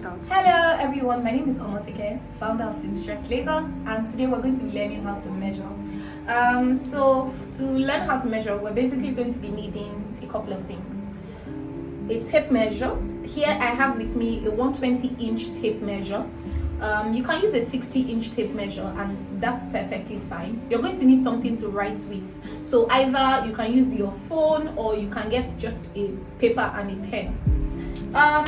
out. Hello everyone, my name is Omotike, founder of Seamstress Lagos, and today we're going to be learning how to measure. So to learn how to measure, we're basically going to be needing a couple of things. A tape measure. Here I have with me a 120-inch tape measure. You can use a 60-inch tape measure and that's perfectly fine. You're going to need something to write with. So either you can use your phone or you can get just a paper and a pen.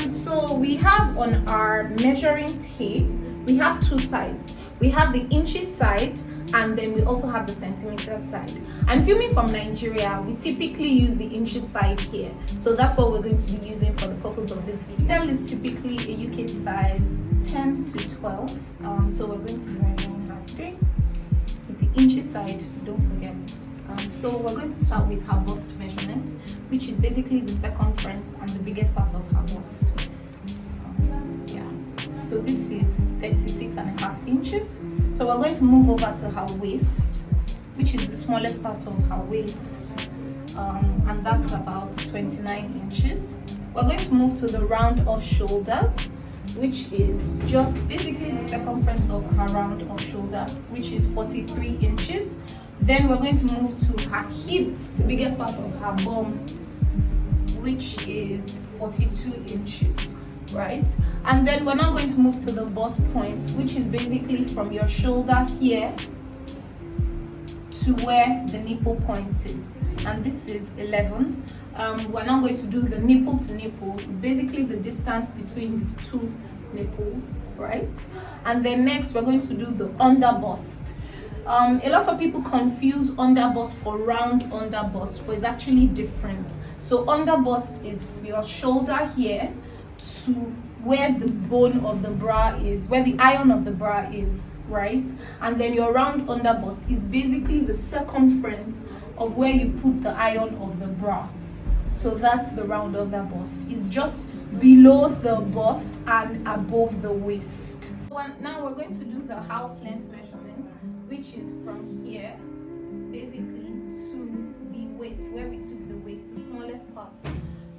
So we have on our measuring tape, we have two sides. We have the inches side and then we also have the centimeter side. I'm filming from Nigeria. We typically use the inches side here. So that's what we're going to be using for the purpose of this video. L is typically a UK size 10 to 12. So we're going to be measuring her today. With the inches side, don't forget. So we're going to start with her bust measurement, which is basically the circumference and the biggest part of her bust. So this is 36.5 inches. So we're going to move over to her waist, which is the smallest part of her waist, and that's about 29 inches. We're going to move to the round of shoulders, which is just basically the circumference of her round of shoulder, which is 43 inches. Then we're going to move to her hips, the biggest part of her bum, which is 42 inches, right? And then we're now going to move to the bust point, which is basically from your shoulder here to where the nipple point is, and this is 11. We're now going to do the nipple to nipple. It's basically the distance between the two nipples, right? And then next we're going to do the under bust. A lot of people confuse under bust for round under bust, but it's actually different. So under bust is your shoulder here to where the bone of the bra is, where the iron of the bra is, right? And then your round under bust is basically the circumference of where you put the iron of the bra. So that's the round under bust. It's just below the bust and above the waist. Now we're going to do the half length measurement, which is from here basically to the waist, where we took the waist, the smallest part.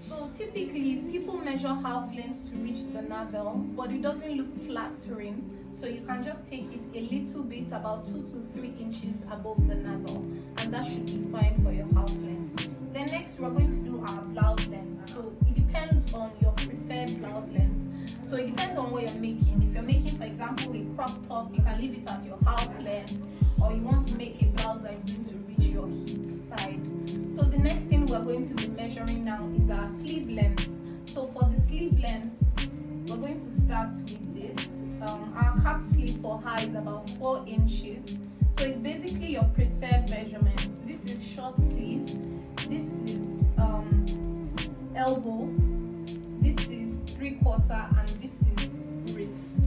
So typically people measure half length to reach the navel, but it doesn't look flattering. So you can just take it a little bit, about 2 to 3 inches above the navel, and that should be fine for your half length. Then next we're going to do our blouse length. So it depends on your preferred blouse length. So it depends on what you're making. If you're making, for example, a crop top, you can leave it at your half length, or you want to make a blouse that is going to reach your hip side. So the next thing we're going to be measuring now is our sleeve length. So for the sleeve length, we're going to start with this. Our cap sleeve for her is about 4 inches. So it's basically your preferred measurement. This is short sleeve. This is elbow. This is 3/4, and this is wrist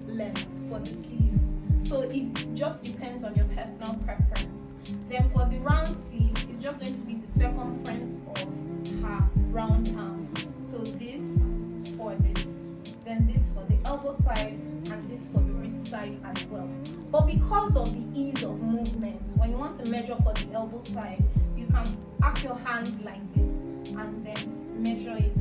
length for the sleeves. So it just depends on your personal preference. Then for the round sleeve, it's just going to be the circumference of her round arm. So this for this, then this for the elbow side, and this for the wrist side as well. But because of the ease of movement, when you want to measure for the elbow side, you can arc your hand like this and then measure it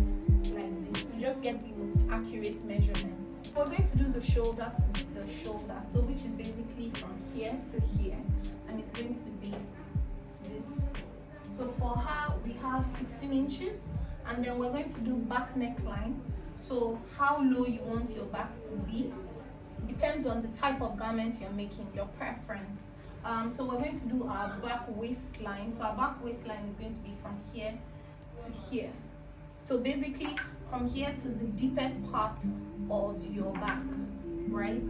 like this to just get the most accurate measurement. We're going to do the shoulder to the shoulder, so which is basically from here to here, and it's going to be this. So for her we have 16 inches, and then we're going to do back neckline. So how low you want your back to be depends on the type of garment you're making, your preference. So we're going to do our back waistline. So our back waistline is going to be from here to here. So basically from here to the deepest part of your back, right?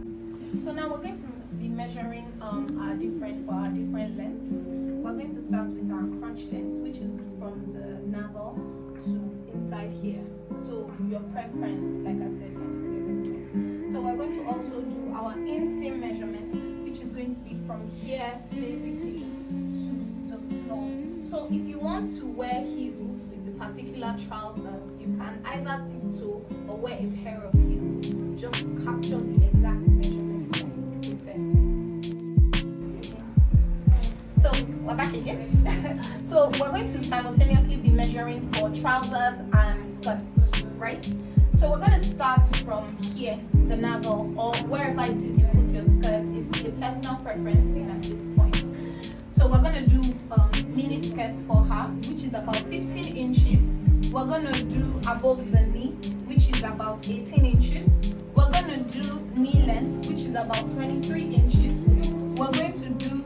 So now we're going to be measuring our different lengths. We're going to start with our crotch length, which is from the navel to inside here. So your preference, like I said, is really. So we're going to also do our inseam measurement, which is going to be from here basically to the floor. So if you want to wear heels with the particular trousers, you can either tiptoe or wear a pair of heels. Just capture the exact measurements that you prefer. So we're back again. So we're going to simultaneously be measuring for trousers and skirts, right? So we're going to start from here, the navel, or wherever it is you put your skirt. It's a personal preference thing at this point. So we're going to do mini skirts for her, which is about 15 inches. We're going to do above the knee, which is about 18 inches. We're going to do knee length, which is about 23 inches. We're going to do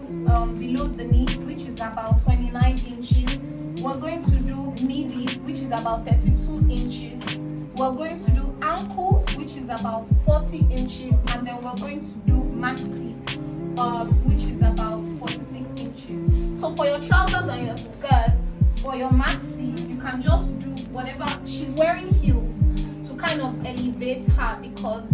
below the knee, which is about 29 inches. We're going to do midi, which is about 32 inches. We're going to do ankle, which is about 40 inches. And then we're going to do maxi, which is about 46 inches. So for your trousers and your skirts, for your maxi, you can just do whatever. She's wearing heels to kind of elevate her, because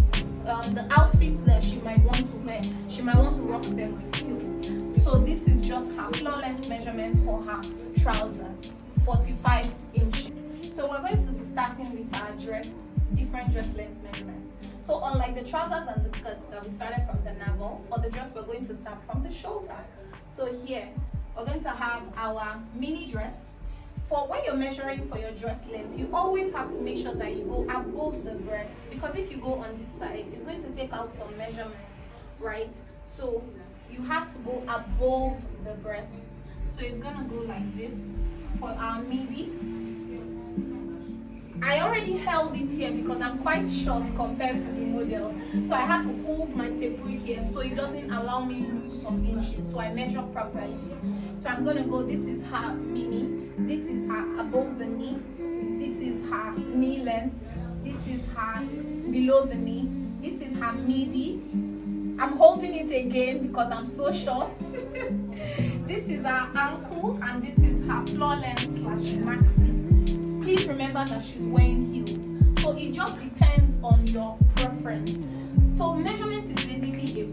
the outfits that she might want to wear, she might want to rock them with heels. So this is just her floor length measurement for her trousers, 45 inches. So we're going to be starting with our different dress length measurements. So unlike the trousers and the skirts that we started from the navel, for the dress we're going to start from the shoulder. So here, we're going to have our mini dress. For when you're measuring for your dress length, you always have to make sure that you go above the breast, because if you go on this side, it's going to take out some measurements, right? So you have to go above the breast. So it's gonna go like this for our midi. I already held it here because I'm quite short compared to the model, so I have to hold my taper here so it doesn't allow me to lose some inches, so I measure properly. So I'm gonna go, this is her mini, this is her above the knee, this is her knee length, this is her below the knee, this is her midi. I'm holding it again because I'm so short. This is her ankle, and this is her floor length / maxi. Please remember that she's wearing heels, so it just depends on your preference. So measurement is basically a